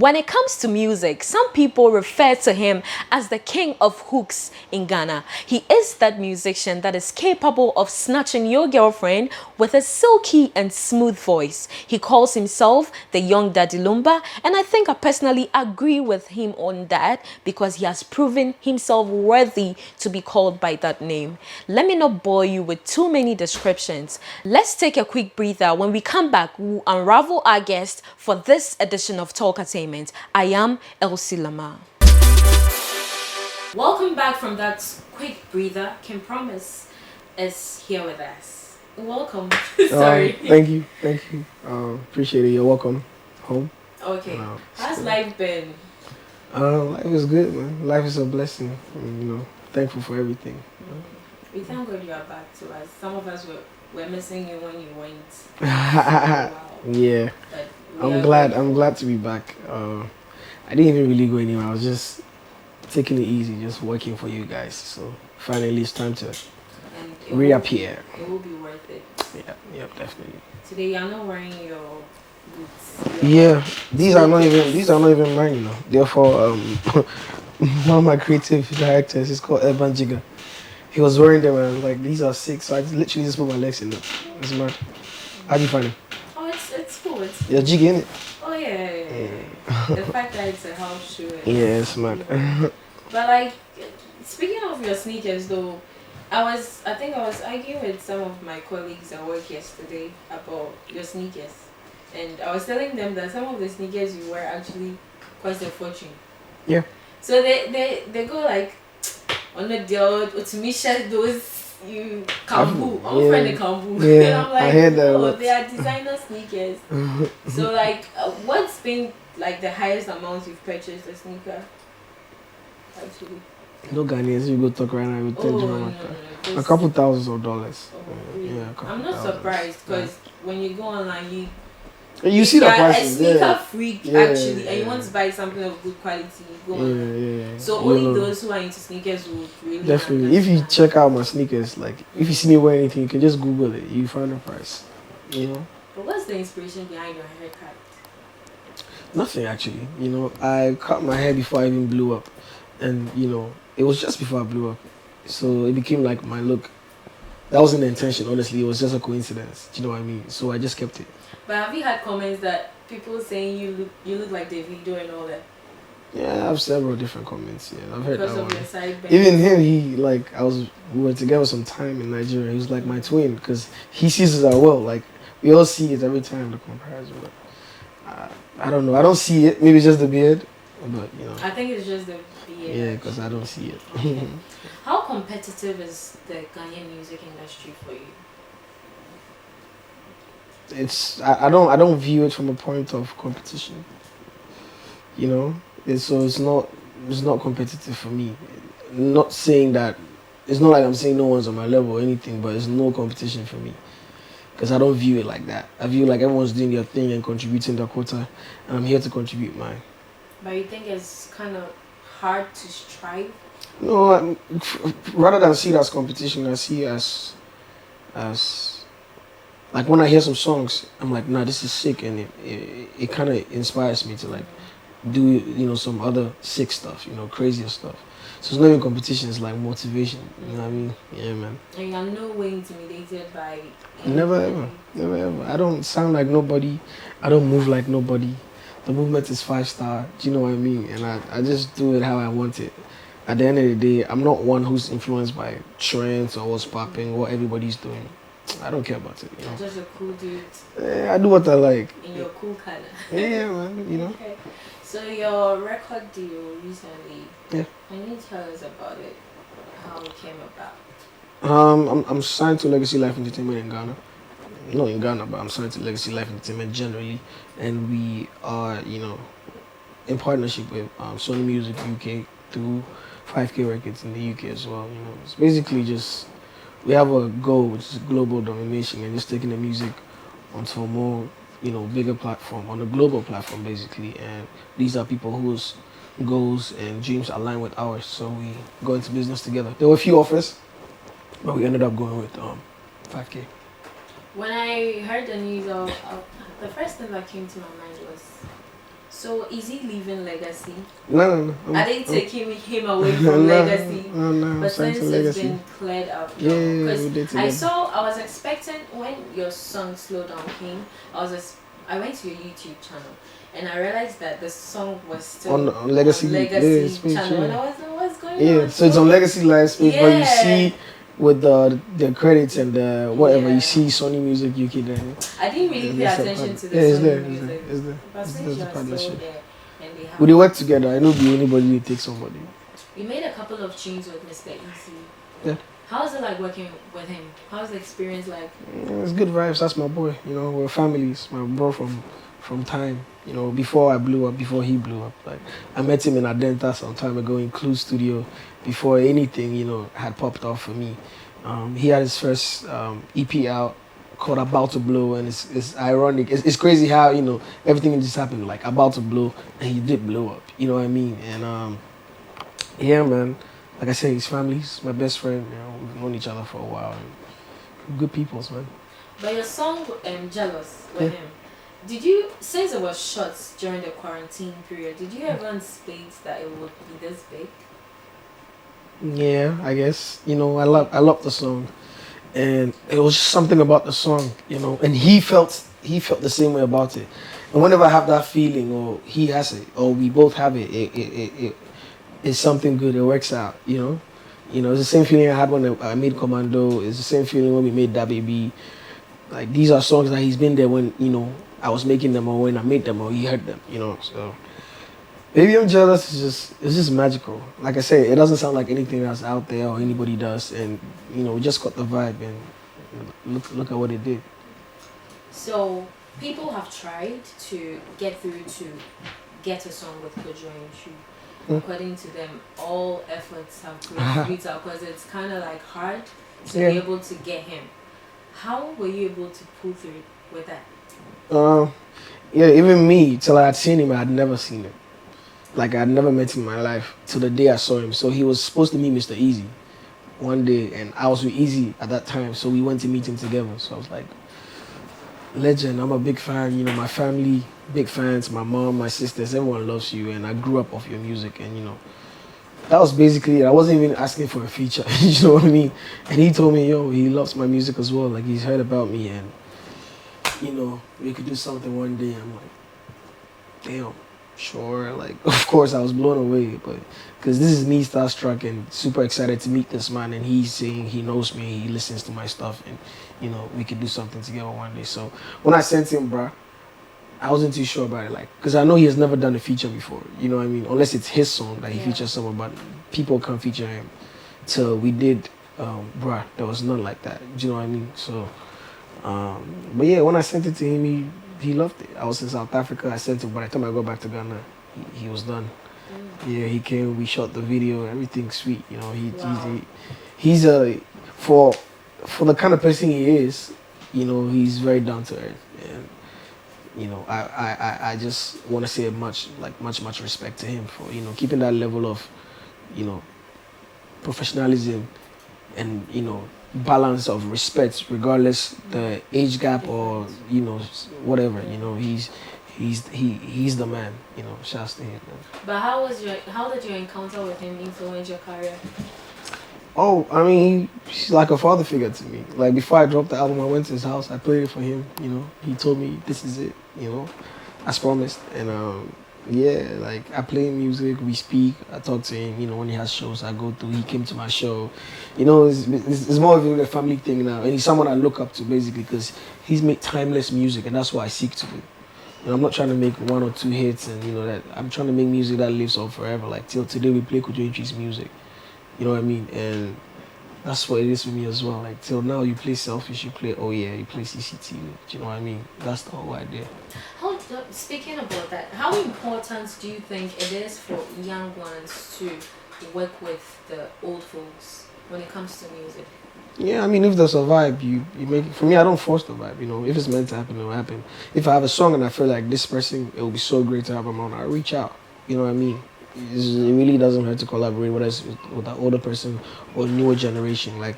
When it comes to music, some people refer to him as the king of hooks in Ghana. He is that musician that is capable of snatching your girlfriend with a silky and smooth voice. He calls himself the young Daddy Lumba, and I think I personally agree with him on that because he has proven himself worthy to be called by that name. Let me not bore you with too many descriptions. Let's take a quick breather. When we come back, we'll unravel our guest for this edition of Talkertainment. I am Elsie Lamar. Welcome back from that quick breather. Kim Promise is here with us. Welcome. Sorry. Thank you. Appreciate it. You're welcome home. Okay. How's life been? Life is good, man. Life is a blessing. Thankful for everything. We thank God you are back to us. Some of us were missing you when you went. Yeah. I'm glad to be back. I didn't even really go anywhere. I was just taking it easy, just working for you guys. So finally it's time to reappear. It will be worth it. Yeah, definitely. Today you're not wearing your boots. Yeah, these are not even mine, you know. Therefore, one of my creative directors is called Urban Jigger. He was wearing them and I was like, these are sick. So I literally just put my legs in them. It's mad. How do you find it? Oh, it's cool. You're jigging it? Oh yeah. The fact that it's a house shoe. Yeah, it's mad. But like, speaking of your sneakers though, I think I was arguing with some of my colleagues at work yesterday about your sneakers. And I was telling them that some of the sneakers you wear actually cost a fortune. Yeah. So they go like, on the deal, to me, those you kambu. I'm friend of kambu. Yeah, and I'm like, I heard that. Oh, they are designer sneakers. So like, what's been like the highest amount you've purchased a sneaker? Actually. No Ghanaians, you go talk right now. No. A couple thousands of dollars. Oh, really? Yeah, I'm not surprised because when you go online, you see the prices. A sneaker freak actually, and you want to buy something of good quality, you go online. So only those who are into sneakers will really definitely. If you check out my sneakers, like if you see me wear anything, you can just Google it. You find the price. You know. But what's the inspiration behind your haircut? Nothing actually. I cut my hair before I even blew up, and it was just before I blew up, so it became like my look. That wasn't the intention, honestly. It was just a coincidence. Do you know what I mean? So I just kept it. But have you had comments that people saying you look like Davido and all that? Yeah, I have several different comments. Yeah, I've heard because that of one. your side bend. Even him, we were together some time in Nigeria. He was like my twin because he sees it as well. Like we all see it every time, the comparison. But I don't know. I don't see it. Maybe it's just the beard, but I think it's just the beard. Yeah, because I don't see it. Okay. How competitive is the Ghanaian music industry for you? I don't view it from a point of competition. It's not competitive for me. Not saying that it's not like I'm saying no one's on my level or anything, but it's no competition for me because I don't view it like that. I view like everyone's doing their thing and contributing their quota, and I'm here to contribute mine. But you think it's kind of hard to strive? No, rather than see it as competition, I see it as like when I hear some songs, I'm like, nah, this is sick, and it kind of inspires me to like do some other sick stuff, crazier stuff. So it's not even competition; it's like motivation. You know what I mean? Yeah, man. And you're no way intimidated by. Never ever. I don't sound like nobody. I don't move like nobody. The movement is 5-star. Do you know what I mean? And I just do it how I want it. At the end of the day, I'm not one who's influenced by trends or what's popping, what everybody's doing. I don't care about it. You're just a cool dude. Yeah, I do what I like. In your cool color. Yeah, man. Okay. So your record deal recently. Yeah. Can you tell us about it? How it came about? I'm signed to Legacy Life Entertainment in Ghana. Not in Ghana, but I'm signed to Legacy Life Entertainment generally, and we are, in partnership with Sony Music UK through 5K Records in the UK as well. It's basically just we have a goal, which is global domination, and just taking the music onto a more, bigger platform, on a global platform, basically. And these are people whose goals and dreams align with ours, so we go into business together. There were a few offers, but we ended up going with 5K. When I heard the news of the first thing that came to my mind was So is he leaving legacy? No. I didn't take him away from legacy. No. But Signed to since it's Legacy. been cleared up, Yeah, because we did together. I was expecting when your song Slow Down came, I went to your YouTube channel and I realized that the song was still On Legacy, Legacy Space, channel, yeah. and I was like, what's going on? Yeah, so it's on Legacy Live Space, but you Yeah. see with the credits and the whatever, Yeah. you see Sony Music UK there. I didn't really pay There's a attention part- to the yeah, it's Sony there, music. it's there. But It's since there's you a are still partnership. there and they have, Would they work together? I know be anybody will take somebody. you made a couple of tunes with Mr. Eazi. Yeah. How is it like working with him? How's the experience like? It's good vibes. That's my boy. You know, we're families. My bro from time. You know, before I blew up, before he blew up. Like I met him in Adenta some time ago in Clue Studio. Before anything, you know, had popped off for me. He had his first EP out called About to Blow, and it's ironic. It's crazy how, you know, everything just happened like about to blow, and he did blow up. You know what I mean? And yeah, man. Like I said, he's family. He's my best friend. You know, we've known each other for a while. And good peoples, man. But your song Jealous with Yeah. him, did you, since it was shot during the quarantine period, did you ever anticipate that it would be this big? Yeah, I guess. You know, I love the song, and it was just something about the song. You know, and he felt the same way about it. And whenever I have that feeling, or he has it, or we both have it, it's something good. It works out. You know, it's the same feeling I had when I made Commando. It's the same feeling when we made Da Baby. Like these are songs that he's been there when, you know, I was making them, or when I made them, or he heard them. You know, so. Baby I'm Jealous it's just magical. Like I say, it doesn't sound like anything that's out there or anybody does, and you know, we just got the vibe, and look at what it did. So people have tried to get through to get a song with Kojo Antwi. According to them, all efforts have proved futile because it's kind of like hard to be able to get him. How were you able to pull through with that? Yeah, even me, till I had seen him, I had never seen him. Like I had never met him in my life till the day I saw him. So he was supposed to meet Mr. Eazi one day, and I was with Eazi at that time, so we went to meet him together. So I was like, legend, I'm a big fan. You know, my family, big fans, my mom, my sisters, everyone loves you, and I grew up off your music, and you know, that was basically it. I wasn't even asking for a feature, you know what I mean? And he told me, yo, he loves my music as well. Like he's heard about me, and you know, we could do something one day. I'm like, damn. Sure, like of course I was blown away, but because this is me starstruck and super excited to meet this man, and he's saying he knows me, he listens to my stuff, and you know, we could do something together one day. So when I sent him, bruh, I wasn't too sure about it, like, because I know he has never done a feature before, you know what I mean, unless it's his song that he features someone, but people can't feature him. Till we did, bruh, there was none like that, do you know what I mean? So but yeah, when I sent it to him, he loved it. I was in South Africa. I sent it. By the time I got back to Ghana, he was done. Yeah, he came. We shot the video. Everything sweet. You know, he's a for the kind of person he is. You know, he's very down to earth, and you know, I just want to say much respect to him for, you know, keeping that level of, you know, professionalism and, you know, balance of respect, regardless the age gap or, you know, whatever. You know, he's the man. You know, shouts to him, man. But how did your encounter with him influence your career? Oh, I mean, he's like a father figure to me. Like before I dropped the album, I went to his house. I played it for him. You know, he told me this is it. You know, as promised. And yeah, like I play music, we speak. I talk to him. You know, when he has shows, I go to. He came to my show. You know, it's more of a family thing now, and he's someone I look up to basically because he's made timeless music, and that's what I seek to do. You know, I'm not trying to make one or two hits, and you know that I'm trying to make music that lives on forever. Like till today, we play Kojo Antwi's music. You know what I mean? And that's what it is for me as well. Like till now, you play Selfish, you play Oh Yeah, you play CCTV. Do you know what I mean? That's the whole idea. Speaking about that, how important do you think it is for young ones to work with the old folks when it comes to music? Yeah, I mean, if there's a vibe, you make it. For me, I don't force the vibe, you know. If it's meant to happen, it'll happen. If I have a song and I feel like this person, it will be so great to have them on, I reach out. You know what I mean? It really doesn't hurt to collaborate, whether it's with an older person or a newer generation. Like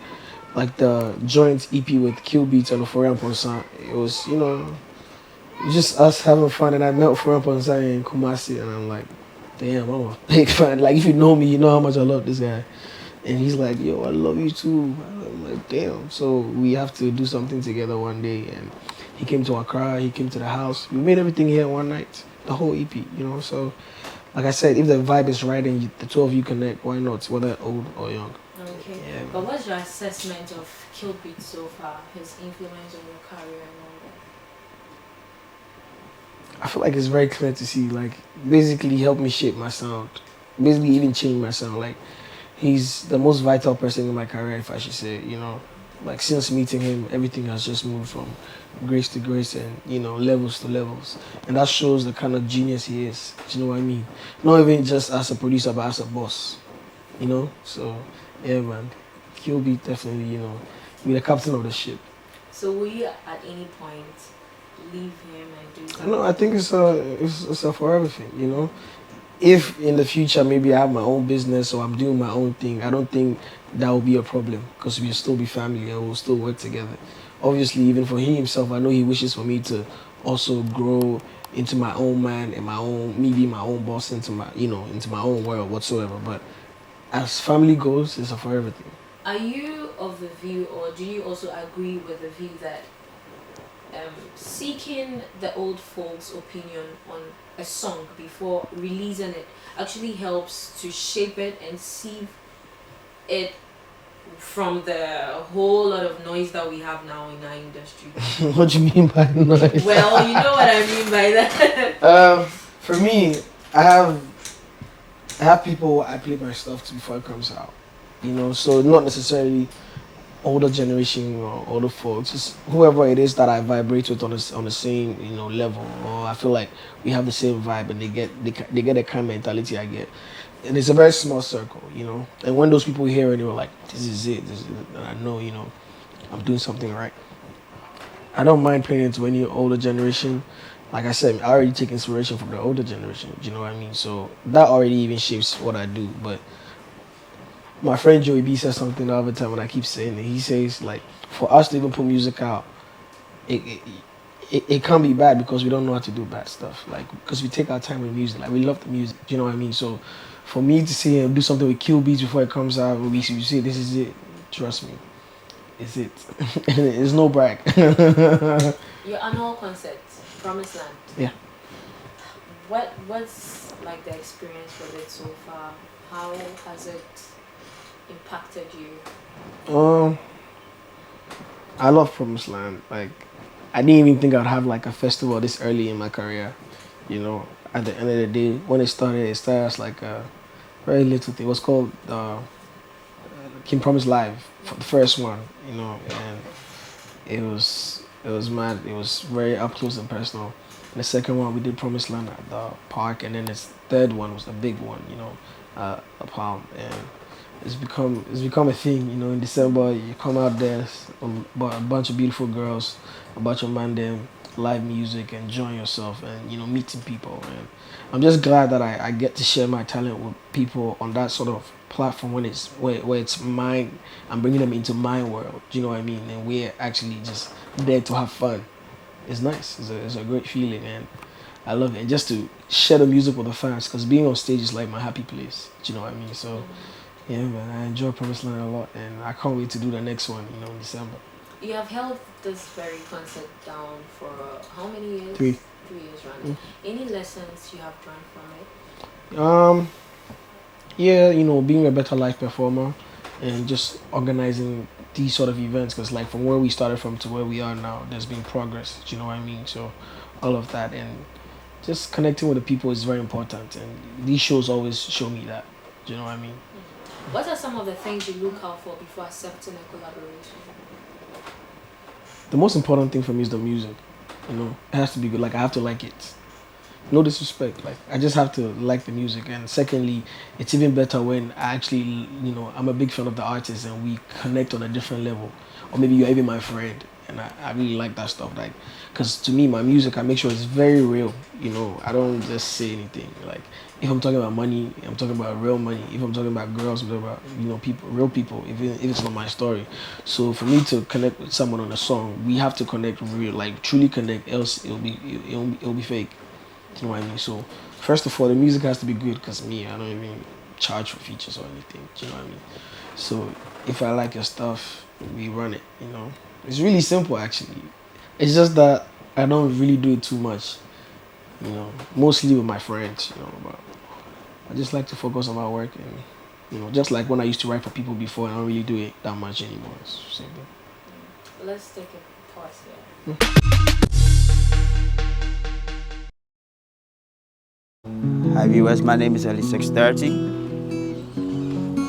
the joint EP with Q Beats and Euphoria and Ponsan, it was, you know, It's just us having fun, and I met Frank Ponsai in Kumasi, and I'm like, damn, I'm a big fan. Like, if you know me, you know how much I love this guy. And he's like, yo, I love you too. I'm like, damn. So we have to do something together one day. And he came to Accra, he came to the house. We made everything here one night, the whole EP, you know. So, like I said, if the vibe is right and the two of you connect, why not, whether old or young. Okay. Yeah. But what's your assessment of Killbeat so far? His influence on your career and all that? I feel like it's very clear to see, like, basically he helped me shape my sound. Basically even change my sound. Like, he's the most vital person in my career, if I should say, you know. Like, since meeting him, everything has just moved from grace to grace and, you know, levels to levels. And that shows the kind of genius he is. Do you know what I mean? Not even just as a producer, but as a boss. You know? So, yeah, man. He'll be definitely, you know, be the captain of the ship. So will you at any point leave him and do something? No, I think it's a forever thing, you know? If in the future maybe I have my own business or I'm doing my own thing, I don't think that will be a problem because we'll still be family and we'll still work together. Obviously, even for he himself, I know he wishes for me to also grow into my own man and me being my own boss into my, you know, into my own world whatsoever. But as family goes, it's a forever thing. Are you of the view, or do you also agree with the view that seeking the old folks' opinion on a song before releasing it actually helps to shape it and sieve it from the whole lot of noise that we have now in our industry? What do you mean by noise? Well, you know what I mean by that. For me, I have people I play my stuff to before it comes out. You know, so not necessarily older generation or older folks, just whoever it is that I vibrate with on the same, you know, level, or I feel like we have the same vibe and they get the kind of mentality I get. And it's a very small circle, you know. And when those people hear it, they were like, this is it, and I know, you know, I'm doing something right. I don't mind playing it to any older generation. Like I said, I already take inspiration from the older generation, do you know what I mean? So that already even shapes what I do. But my friend Joey B says something the other time, and I keep saying it. He says, like, for us to even put music out, it can't be bad because we don't know how to do bad stuff. Like, because we take our time with music. Like, we love the music. Do you know what I mean? So, for me to see him do something with Kill Beats before it comes out, we say, this is it. Trust me. It's it. It's no brag. Your annual concert, Promised Land. Yeah. What's like the experience with it so far? How has it impacted you? I love Promised Land. Like, I didn't even think I'd have like a festival this early in my career. You know, at the end of the day, when it started as like a very little thing. It was called King Promise Live, for the first one. You know, and it was mad. It was very up close and personal. And the second one we did Promised Land at the park, and then the third one was the big one. You know, a Palm, and it's become a thing. You know, in December you come out there, a bunch of beautiful girls, a bunch of man them, live music, enjoying yourself, and you know, meeting people. And I'm just glad that I get to share my talent with people on that sort of platform when it's where it's mine. I'm bringing them into my world. Do you know what I mean? And we're actually just there to have fun. It's nice. It's a great feeling, and I love it. And just to share the music with the fans, because being on stage is like my happy place. Do you know what I mean? So, yeah, man, I enjoy Promised Land a lot, and I can't wait to do the next one, you know, in December. You have held this very concert down for how many years? 3. 3 years running. Any lessons you have drawn from it? Yeah, you know, being a better live performer and just organizing these sort of events, because like from where we started from to where we are now, there's been progress. Do you know what I mean? So all of that, and just connecting with the people is very important, and these shows always show me that. Do you know what I mean? What are some of the things you look out for before accepting a collaboration? The most important thing for me is the music. You know, it has to be good. Like, I have to like it. No disrespect. Like, I just have to like the music. And secondly, it's even better when I actually, you know, I'm a big fan of the artist and we connect on a different level. Or maybe you're even my friend and I really like that stuff. Like, cause to me, my music, I make sure it's very real. You know, I don't just say anything. Like, if I'm talking about money, I'm talking about real money. If I'm talking about girls, I'm talking about people, real people. If it's not my story, so for me to connect with someone on a song, we have to connect real, like truly connect. Else it'll be fake. You know what I mean? So first of all, the music has to be good. Cause me, I don't even charge for features or anything. Do you know what I mean? So if I like your stuff, we run it. You know, it's really simple actually. It's just that I don't really do it too much. You know, mostly with my friends. You know, but I just like to focus on my work and just like when I used to write for people before, I don't really do it that much anymore. It's the same thing. Let's take a pause here. Hi viewers, my name is Ellie630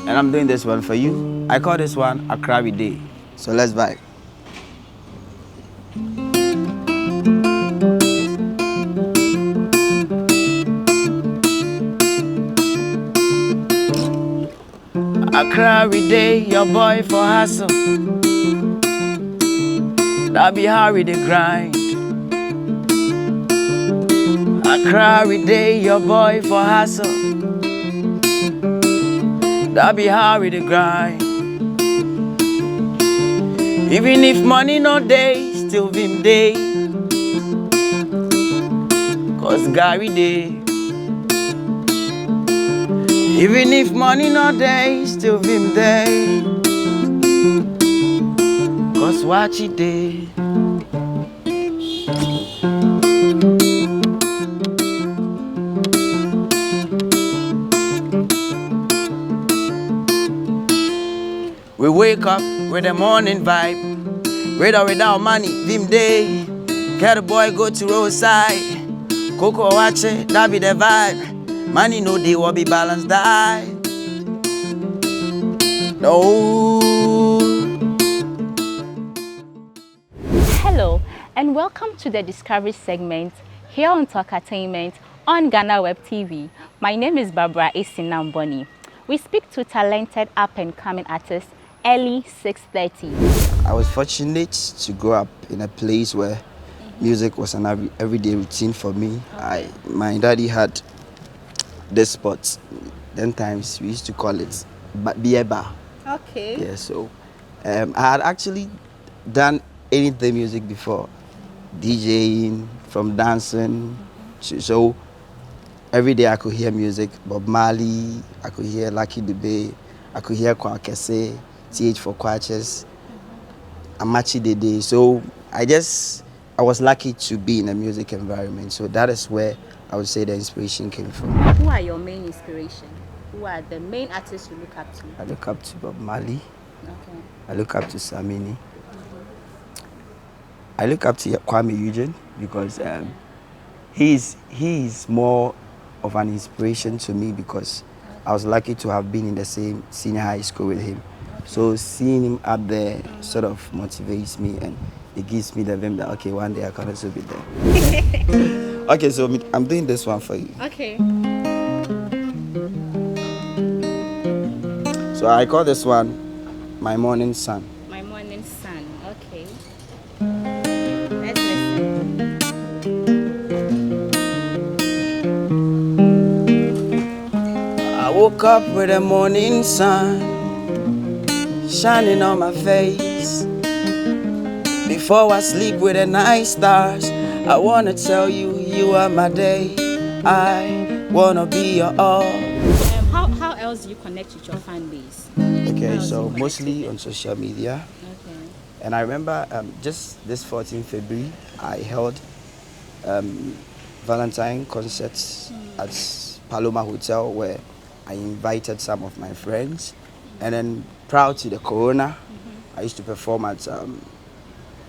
and I'm doing this one for you. I call this one a crabby day. So let's vibe. A crabby day, your boy for hustle. That be how we dey grind. A crabby day, your boy for hustle. That be how we dey grind. Even if money no day, still vim day. Cause Gary day. Even if money no day, still vim day. Cause watch it day. We wake up with the morning vibe. With or without money, vim day. Get a boy go to roadside. Coco watch it, that be the vibe. Money no day will be balanced die. No. Hello and welcome to the Discovery segment here on Talkertainment on Ghana Web TV. My name is Barbara Esinamboni. We speak to talented up-and-coming artist Ellie630. I was fortunate to grow up in a place where music was an everyday routine for me. My daddy had this spot. Then times we used to call it beer bar. Okay. Yeah, so I had actually done anything music before, DJing, from dancing. So every day I could hear music. Bob Marley, I could hear Lucky Dube, I could hear Kwankese, TH for Kwatches, Amachi Dede. So I was lucky to be in a music environment. So that is where I would say the inspiration came from. Who are your main inspiration? Who are the main artists you look up to? I look up to Bob Marley. Okay. I look up to Samini. I look up to Kwame Eugene because he is more of an inspiration to me because I was lucky to have been in the same senior high school with him. So seeing him up there sort of motivates me and it gives me the vim that okay, one day I can also be there. Okay, so I'm doing this one for you. Okay. So I call this one My Morning Sun. My Morning Sun. Okay. Let's listen. I woke up with the morning sun shining on my face. Before I sleep with the night stars, I wanna tell you, you are my day. I wanna be your all. How else do you connect with your fan base? Okay, so mostly on social media. Okay. And I remember just this 14th February, I held Valentine concerts at Paloma Hotel where I invited some of my friends. And then prior to the corona, I used to perform at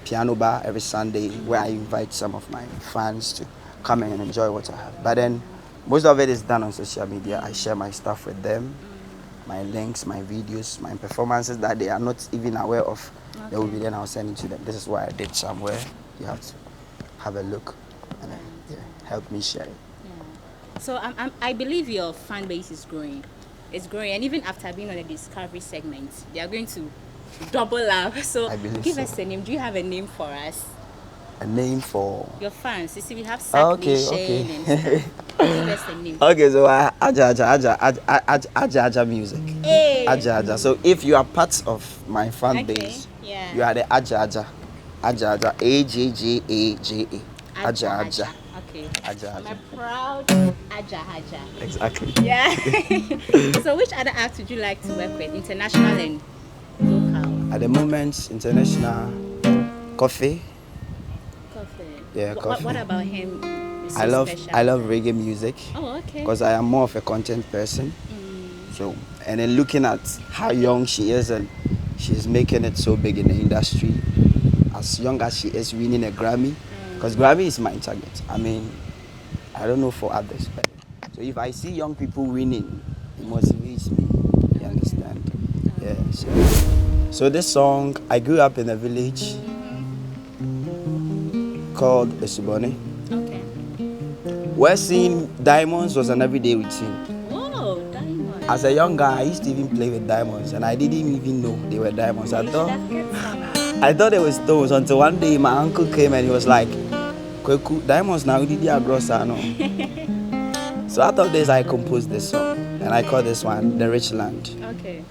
Piano Bar every Sunday where I invite some of my fans to come and enjoy what I have. But then most of it is done on social media. I share my stuff with them, my links, my videos, my performances that they are not even aware of. Okay. They will be then I'll send it to them. This is why I did somewhere. You have to have a look and then, help me share it. Yeah. So I believe your fan base is growing. It's growing, and even after being on the Discovery segment, they are going to double love. So I believe give so. us a name. Do you have a name for us? A name for Your fans. You see, we have Sack Nation and stuff. Give us a name. okay, so Aja music. Hey. Aja. So if you are part of my fan Okay, base, yeah. you are the Aja. Aja. AJJAJA. Aja. Okay. Aja. I'm a proud Aja. Exactly. Yeah. So which other acts would you like to work with? International and local? At the moment, international Coffee. Yeah, Coffee. What about him is so I love special? reggae music. Oh, okay. Because I am more of a content person. So, and then looking at how young she is and she's making it so big in the industry, as young as she is winning a Grammy, because Grammy is my target. I mean, I don't know for others, but so if I see young people winning, it motivates me. You understand? Yeah. So this song, I grew up in a village called Esubone. Okay. Where seeing diamonds was an everyday routine. Whoa, diamond. As a young guy, I used to even play with diamonds, and I didn't even know they were diamonds. I thought they were stones until one day my uncle came and he was like, "Kweku, diamonds now did you gross no?" So out of this, I composed this song, and I call this one "The Rich Land." Okay.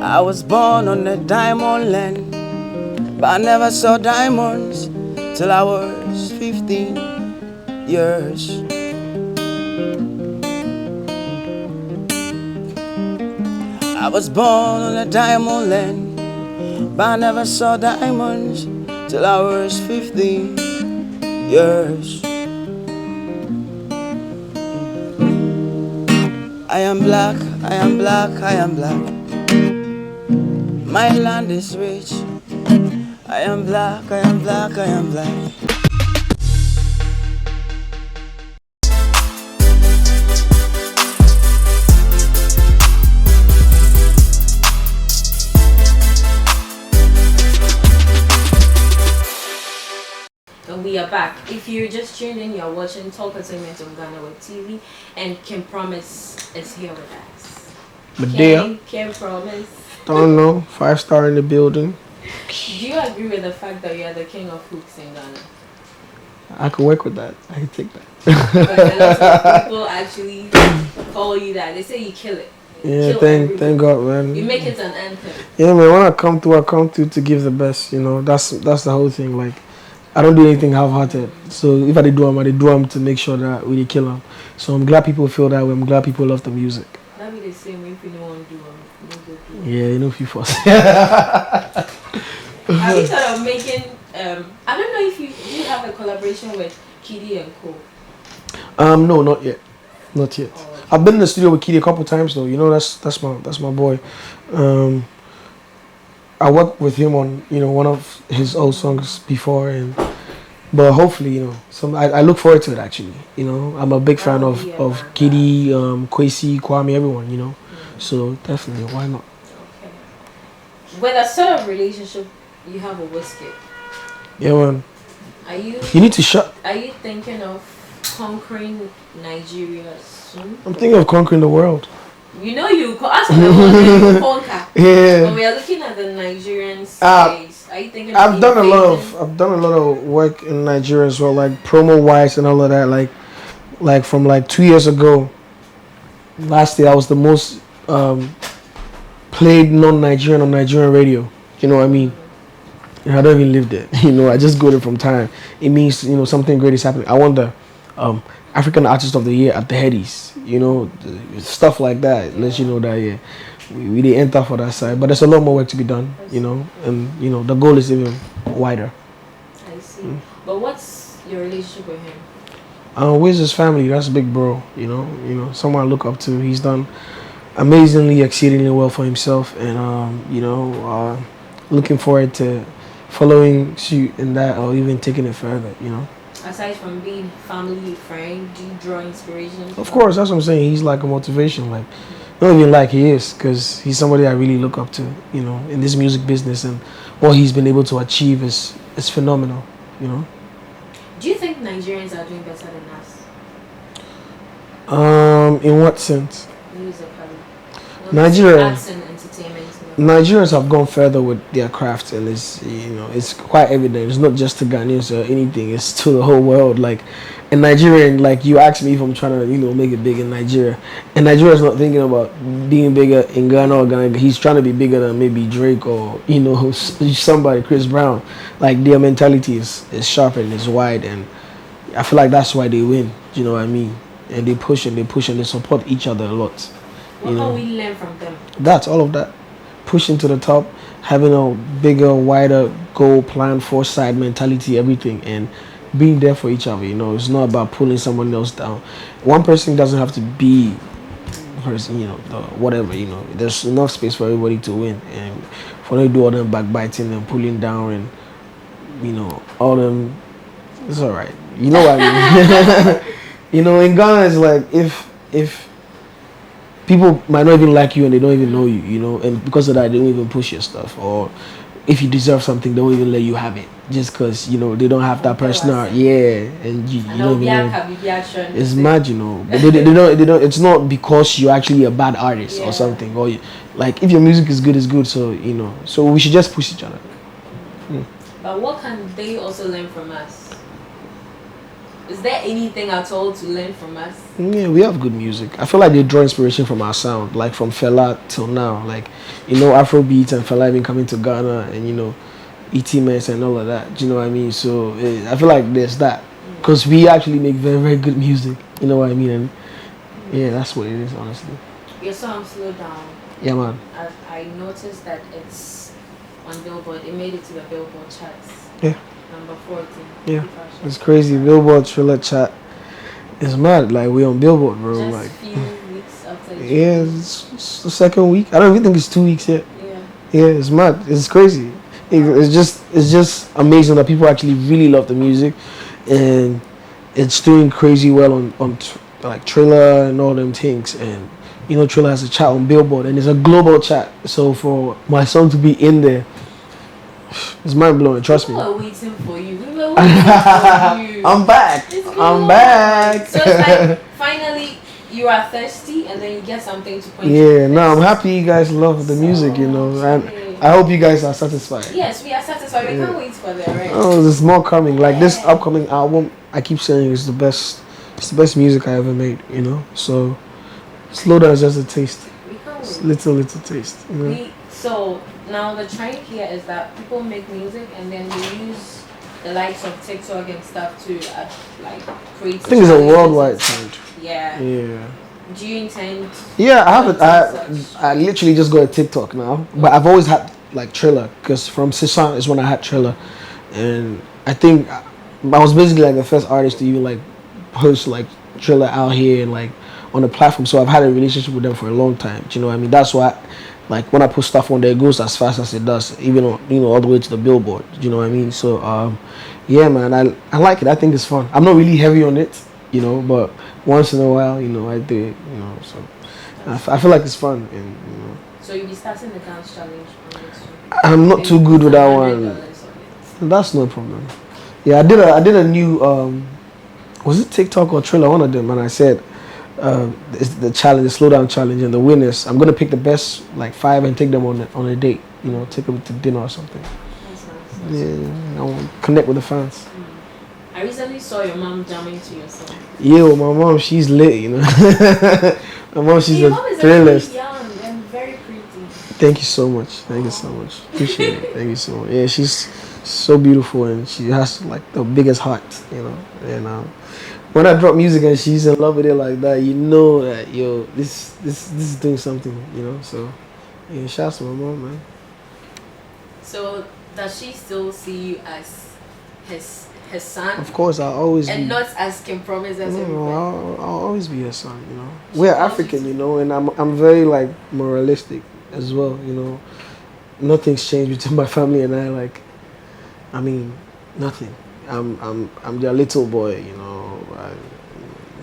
I was born on the diamond land, but I never saw diamonds till I was 15 years. I was born on a diamond land, but I never saw diamonds till I was 15 years. I am black. My land is rich. I am black. And we are back. If you're just tuned in, you're watching Talkertainment on Ghana Web TV, and Kim Promise is here with us. Medea. Kim Promise. Don't know. 5-star in the building. Do you agree with the fact that you are the king of hooks in Ghana? I could work with that. I could take that. Because a lot of people actually call you that. They say you kill it. Yeah, Kill thank everybody. God, man. You make it an anthem. Yeah, man. When I come through to give the best. You know, that's the whole thing. Like, I don't do anything half-hearted. So if I do them to make sure that we kill them. So I'm glad people feel that way. I'm glad people love the music. That be the same way if you don't want to do them. Yeah, you know, people. Have you thought of making? I don't know if do you have a collaboration with Kiddy and Co. No, not yet. Not yet. Oh. I've been in the studio with Kiddy a couple times though. You know, that's my boy. I worked with him on one of his old songs before, but hopefully I look forward to it actually. I'm a big fan of Kiddy, Kwesi, Kwame, everyone. So definitely, why not? Okay. With a sort of relationship you have with Wizkid, Yeah, man. You need to shut. Are you thinking of conquering Nigeria soon? I'm thinking of conquering the world. You ask me to conquer. Yeah. But we are looking at the Nigerian space. Are you thinking? I've done a lot of work in Nigeria as well, like promo wise and all of that. Like from 2 years ago. Last year I was the most played non-Nigerian on Nigerian radio. You know what I mean? And I don't even live there. I just go there from time. It means something great is happening. I won the African Artist of the Year at the Headies. Stuff like that. Let you know that we didn't enter for that side, but there's a lot more work to be done. And the goal is even wider. I see. But what's your relationship with him? Wiz his family. That's big bro. Someone I look up to. He's done amazingly, exceedingly well for himself, and looking forward to following suit in that, or even taking it further. Aside from being family friend, do you draw inspiration? Of course, that's what I'm saying. He's like a motivation. Like, not even like he is, because he's somebody I really look up to. In this music business, and what he's been able to achieve is phenomenal. Do you think Nigerians are doing better than us? In what sense? Musically. Nigeria. Arts and entertainment. Nigerians have gone further with their craft, and it's quite evident. It's not just to Ghanaians or anything; it's to the whole world. Like in Nigeria, like you asked me if I'm trying to make it big in Nigeria, and Nigeria's not thinking about being bigger in Ghana or Ghana. He's trying to be bigger than maybe Drake or somebody, Chris Brown. Like their mentality is sharp and is wide, and I feel like that's why they win. You know what I mean? And they push and they support each other a lot. What can we learn from them? That's all of that. Pushing to the top, having a bigger, wider goal, plan, foresight, mentality, everything, and being there for each other. It's not about pulling someone else down. One person doesn't have to be person, whatever. There's enough space for everybody to win, and for them to do all them backbiting and pulling down and all them, it's all right. You know what I mean? In Ghana, it's like if people might not even like you and they don't even know you, and because of that, they don't even push your stuff. Or if you deserve something, they won't even let you have it just because they don't have that personal. Yeah, and you don't even know. It's mad, but they don't. It's not because you're actually a bad artist or something. Or like if your music is good, so so we should just push each other. But what can they also learn from us? Is there anything at all to learn from us? Yeah, we have good music. I feel like they draw inspiration from our sound, like from Fela till now. Like, Afrobeat and Fela even coming to Ghana and, ETMS and all of that. Do you know what I mean? So I feel like there's that. Because we actually make very, very good music. You know what I mean? And yeah, that's what it is, honestly. Your song Slow Down. Yeah, man. I noticed that it's on Billboard. It made it to the Billboard charts. Yeah. Number 14. Yeah, it's crazy. Billboard Thriller Chat is mad. Like we on Billboard, bro. Just like few weeks after. Yeah, it's the second week. I don't even think it's 2 weeks yet. Yeah. Yeah, it's mad. It's crazy. It's just amazing that people actually really love the music, and it's doing crazy well on like Triller and all them things. And Triller has a chat on Billboard, and it's a global chat. So for my song to be in there, it's mind blowing. Trust me. We were waiting for you. We were waiting for you. I'm back. I'm back. So it's like finally you are thirsty, and then you get something to point. Yeah, no, I'm happy you guys love the music, and I hope you guys are satisfied. Yes, we are satisfied. We can't wait for the rest. Oh, there's more coming. Like this upcoming album, I keep saying is the best. It's the best music I ever made. So Slow Down is just a taste. We can't It's wait. little taste. So now the trend here is that people make music and then they use the likes of TikTok and stuff to like create. I think it's a worldwide trend. Yeah. Yeah. Do you intend? Yeah, I have it. I literally just got a TikTok now, but I've always had like Triller because from Sisan is when I had Triller, and I think I was basically like the first artist to even like post like Triller out here and like on the platform. So I've had a relationship with them for a long time. Do you know what I mean? That's why. Like when I put stuff on there, it goes as fast as it does, even on, all the way to the Billboard. Do you know what I mean? So, yeah, man, I like it. I think it's fun. I'm not really heavy on it, but once in a while, I do it, So I feel like it's fun, and So you'll be starting the dance challenge on next week. I'm not too good with that one. That's no problem. Yeah, I did a new was it TikTok or Triller, one of them, and I said. It's the challenge, the Slow Down challenge, and the winners. I'm gonna pick the best, like 5, and take them on a date. Take them to dinner or something. That's nice. Yeah, I want to connect with the fans. I recently saw your mom jamming to your song. Yeah, well, my mom, she's lit. My mom, she's Your mom a is thrillist. actually young and very pretty. Thank you so much. Thank you so much. Appreciate it. Thank you so much. Yeah, she's so beautiful, and she has like the biggest heart. And when I drop music and she's in love with it like that, that this is doing something, So, yeah, shouts to my mom, man. So does she still see you as his son? Of course, I'll always and be. not as Kim Promise as everybody? I'll always be her son, We're African, and I'm very like moralistic as well, Nothing's changed between my family and I. Like, I mean, nothing. I'm their little boy,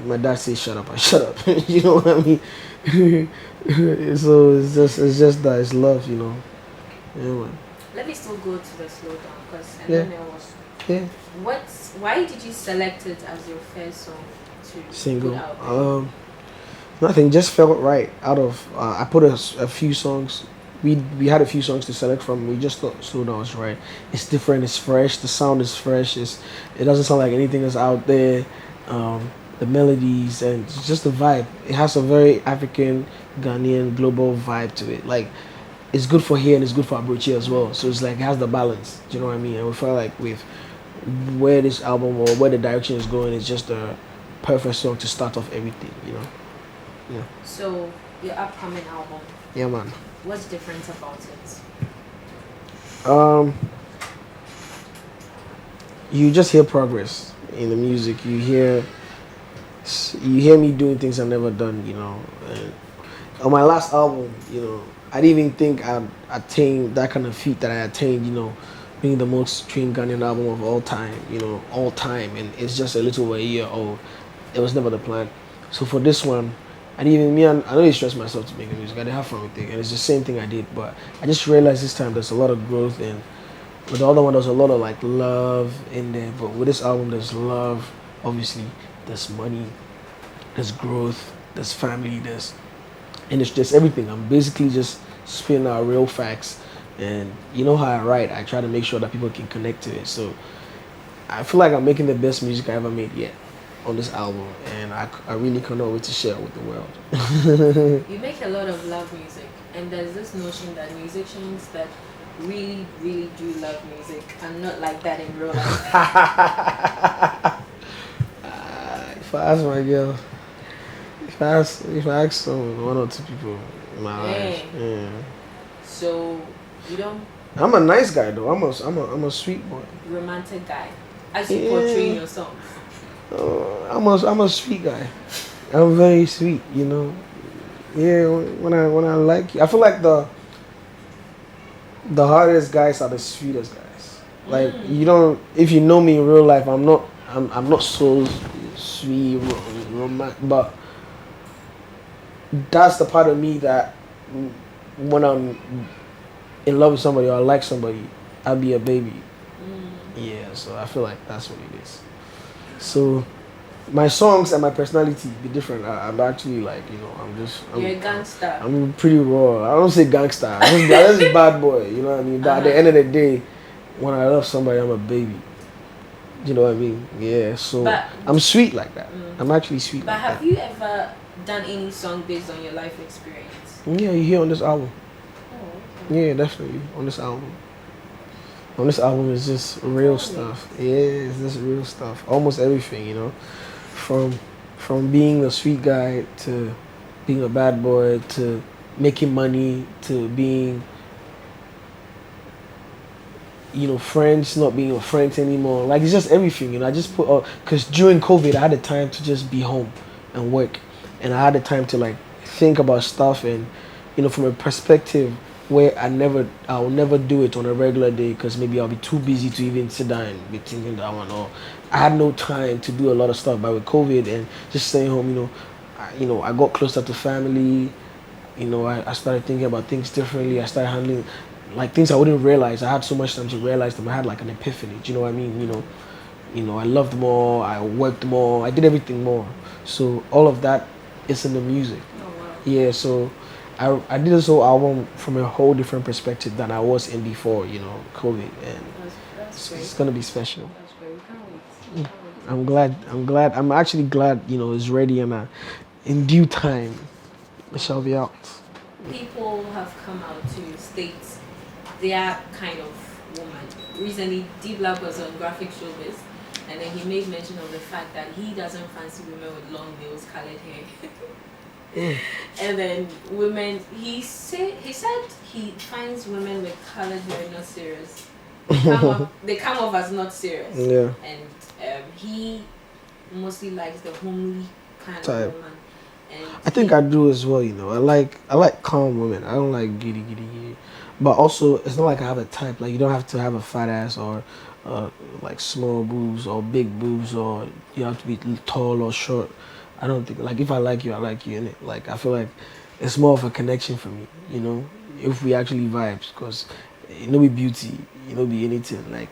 my dad says shut up, I shut up. You know what I mean? So it's just that it's love, Yeah, man. Let me still go to the Slow Down because Yeah. Yeah. Why did you select it as your first song to Single. put out there? Nothing, just felt right. Out of I put a few songs. We had a few songs to select from. We just thought slow down was right. It's different. It's fresh. The sound is fresh. It doesn't sound like anything that's out there. The melodies and it's just the vibe. It has a very African, Ghanaian, global vibe to it. Like it's good for here and it's good for Abrochi as well. So it's like it has the balance. Do you know what I mean? And we felt like with where this album or where the direction is going, it's just a perfect song to start off everything. You know. Yeah. So your upcoming album, Yeah, man. what's different about it? You just hear progress in the music. You hear me doing things I've never done. You know. And on my last album, you know, I didn't even think I'd attain that kind of feat that I attained. You know, being the most streamed Ghanaian album of all time. You know, all time, and it's just a little over a year old. It was never the plan. So for this one. I didn't even I don't really stress myself to make music. I didn't have fun with it, and it's the same thing I did. But I just realized this time there's a lot of growth, and with the other one there's a lot of like love in there. But with this album, there's love. Obviously, there's money, there's growth, there's family, and it's just everything. I'm basically just spitting out real facts, and you know how I write. I try to make sure that people can connect to it. So I feel like I'm making the best music I ever made yet on this album, and I really cannot wait to share it with the world. You make a lot of love music, and there's this notion that musicians that really, really do love music are not like that in real life. If I ask my girl, if I ask one or two people in my life, yeah. So you don't. I'm a nice guy though. I'm a sweet boy. Romantic guy, as you portray in your songs. I'm a sweet guy. I'm very sweet, you know. Yeah, when I like you, I feel like the hardest guys are the sweetest guys. Like you don't, if you know me in real life, I'm not so sweet, romantic, but that's the part of me that when I'm in love with somebody or I like somebody, I'll be a baby. Yeah, so I feel like that's what it is. So my songs and my personality be different. I'm actually like, you know, You're a gangster. I'm pretty raw. I don't say gangster. I'm just a bad boy, you know what I mean? But at the end of the day, when I love somebody, I'm a baby. You know what I mean? Yeah, so I'm sweet like that. I'm actually sweet But like that. have you ever done any song based on your life experience? Yeah, you hear on this album. Oh, okay. Yeah, definitely on this album. On this album is just real stuff. Yeah, it's just real stuff. Almost everything, you know. From being a sweet guy to being a bad boy to making money to being, you know, friends, not being friends anymore. Like it's just everything, you know. I just put because during COVID I had the time to just be home and work, and I had the time to like think about stuff and, you know, from a perspective where I'll never do it on a regular day because maybe I'll be too busy to even sit down and be thinking that one. Or I had no time to do a lot of stuff. But with COVID and just staying home, you know, I got closer to family. You know, I started thinking about things differently. I started handling like things I wouldn't realize. I had so much time to realize them. I had like an epiphany. Do you know what I mean? You know, I loved more. I worked more. I did everything more. So all of that is in the music. Oh, wow. Yeah. So I did this whole album from a whole different perspective than I was in before, you know, COVID, and That's great. it's gonna be special. That's great. We can't wait. We can't wait. I'm glad. I'm actually glad, you know, it's ready and in due time it shall be out. People have come out to state their kind of woman. Recently, D Black was on Graphic Showbiz, and then he made mention of the fact that he doesn't fancy women with long nails, colored hair. And then women, he said he finds women with colored hair not serious. They come off as not serious. Yeah. And he mostly likes the homely kind Type. of woman. And I think I do as well, you know. I like calm women. I don't like giddy. But also, it's not like I have a type. Like, you don't have to have a fat ass or like small boobs or big boobs, or you have to be tall or short. I don't think, like, if I like you, innit? Like, I feel like it's more of a connection for me, you know, if we actually vibes, because it no be beauty, it no be anything. Like,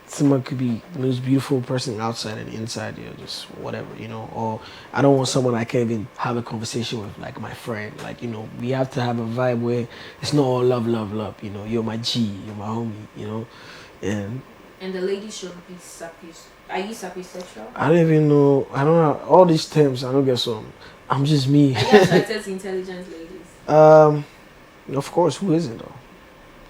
someone could be the most beautiful person outside and inside, just whatever, or I don't want someone I can't even have a conversation with, like my friend. Like, we have to have a vibe where it's not all love, love, love, you're my G, you're my homie, And the lady should be Are you sapisexual? I don't even know. I don't know all these terms. I don't get some. I'm just me. Are you attracted to intelligent ladies? Of course. Who isn't though?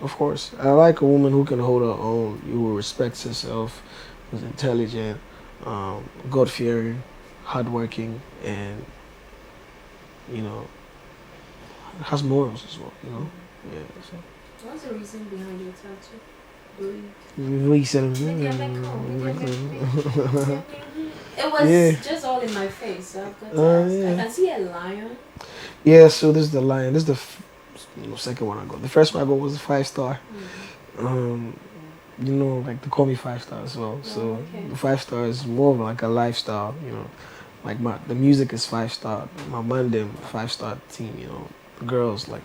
Of course. I like a woman who can hold her own, who respects herself, who's intelligent, God-fearing, hardworking, and has morals as well. Yeah. So. What's the reason behind your tattoo? What you said? It was just all in my face, so I've got to ask. Yeah. I can see a lion. Yeah, so this is the lion. This is the second one I got. The first one I got was a 5-star. Like they call me 5-star as well. So okay. the 5-star is more of like a lifestyle. Like the music is 5-star. My band them 5-star team. The girls like.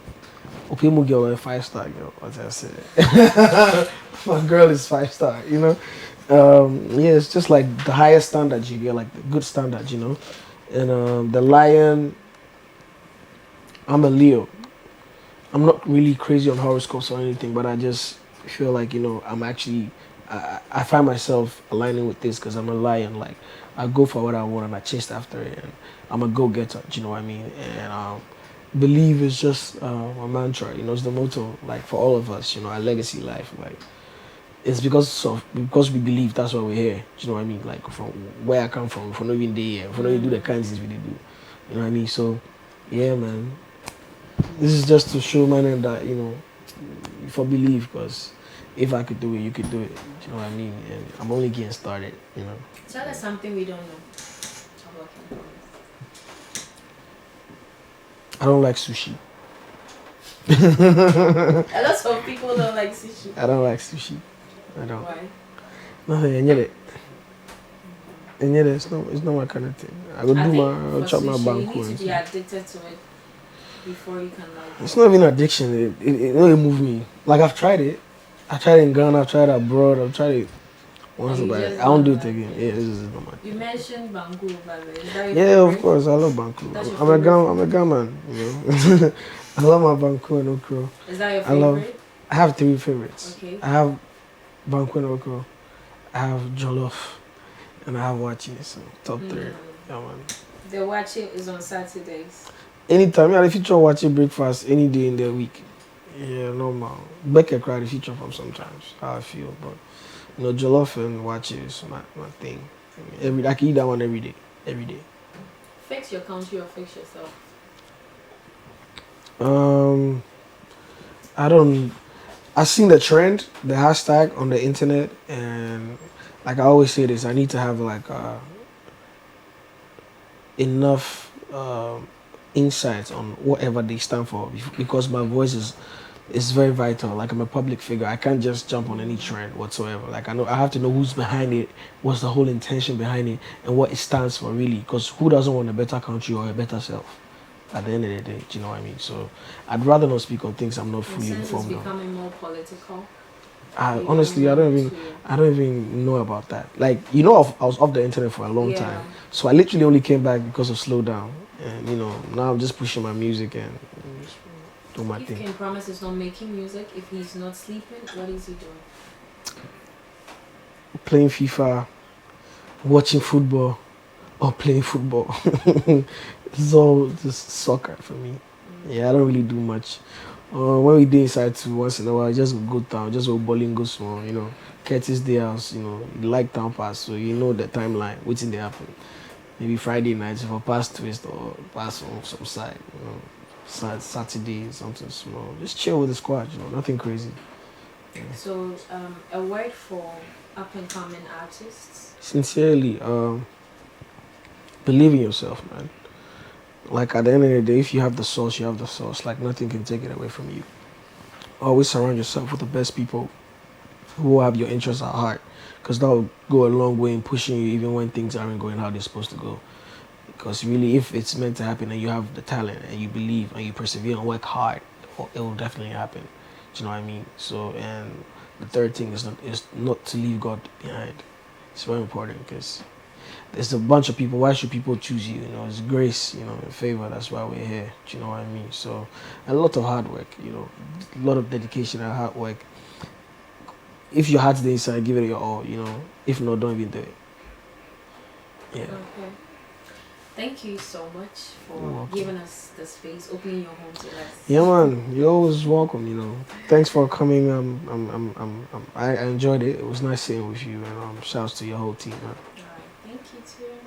People girl a 5-star girl. What I said. My girl is 5-star. Yeah, it's just like the highest standard you get, like the good standard. And the lion. I'm a Leo. I'm not really crazy on horoscopes or anything, but I just feel like, I'm actually, I find myself aligning with this because I'm a lion. Like, I go for what I want and I chase after it. And I'm a go-getter, do you know what I mean? And believe is just a mantra, it's the motto, like, for all of us, our legacy life. Like, it's because we believe, that's why we're here, do you know what I mean? Like, from where I come from, for not even there, for not even do the kinds of things we do, you know what I mean? So, yeah, man. This is just to show man that, for belief, because if I could do it, you could do it. Do you know what I mean? And I'm only getting started, Tell us something we don't know. I don't like sushi. A lot of people don't like sushi. I don't like sushi. I don't. Why? Nothing, and yet it's not my kind of thing. I'll chop my banku. You need to be addicted to it before you can like it. It's not even addiction. It really moved me. Like I've tried it. I tried it in Ghana. I've tried it abroad. I've tried it once, but I don't do it again. Yeah, this is not my thing. You mentioned banku, by the way. Is that your Yeah, favorite? of course. I love banku. I'm a Ghanaian, I love my banku and okro. Is that your favorite? I have 3 favorites. Okay. I have banku and okro. I have jollof, and I have wachi. So top 3. Yeah, man. The wachi is on Saturdays. Anytime, yeah, if you try wachi breakfast any day in the week, yeah, normal. Becca cried if you chop up sometimes. How I feel, but jollof and wachi is my thing. I can eat that one every day. Fix your country or fix yourself. I seen the trend, the hashtag on the internet, and like I always say this, I need to have like enough insights on whatever they stand for, because my voice is very vital. Like I'm a public figure. I can't just jump on any trend whatsoever. Like I have to know who's behind it, what's the whole intention behind it, and what it stands for really. Because who doesn't want a better country or a better self? At the end of the day, do you know what I mean? So I'd rather not speak on things I'm not fully informed It's on. becoming more political. Honestly, I don't even know about that. Like I was off the internet for a long time, so I literally only came back because of slowdown. And now I'm just pushing my music and just do my thing. If King Promise is not making music, if he's not sleeping, what is he doing? Playing FIFA, watching football, or playing football. It's all just soccer for me. Yeah, I don't really do much. When we do inside too, once in a while, just go down, just go bowling, go small, Curtis Day House, you like town pass, so you know the timeline, what's in there happen. Maybe Friday nights for pass twist or pass on some side, Saturday, something small. Just chill with the squad, nothing crazy. Yeah. So, a word for up and coming artists? Sincerely, believe in yourself, man. Like at the end of the day, if you have the sauce, you have the sauce. Like nothing can take it away from you. Always surround yourself with the best people who have your interests at heart, because that will go a long way in pushing you even when things aren't going how they're supposed to go. Because really, if it's meant to happen and you have the talent and you believe and you persevere and work hard, it will definitely happen. Do you know what I mean? So, and the third thing is not to leave God behind. It's very important because there's a bunch of people. Why should people choose you? You know, it's grace, you know, and favor. That's why we're here. Do you know what I mean? So, a lot of hard work, you know, a lot of dedication and hard work. If your heart's there inside, give it your all, you know. If not, don't even do it. Yeah. Okay. Thank you so much for giving us the space, opening your home to us. Yeah, man, you're always welcome. You know, thanks for coming. I enjoyed it. It was nice sitting with you, and shouts to your whole team, man. Alright, thank you too.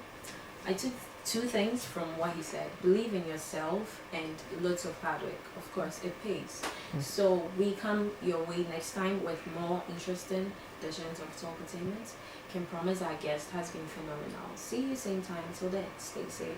I took two things from what he said: believe in yourself and lots of hard work. Of course, it pays. So we come your way next time with more interesting editions of Talkertainment. Can promise our guest has been phenomenal. See you same time. Till then, stay safe.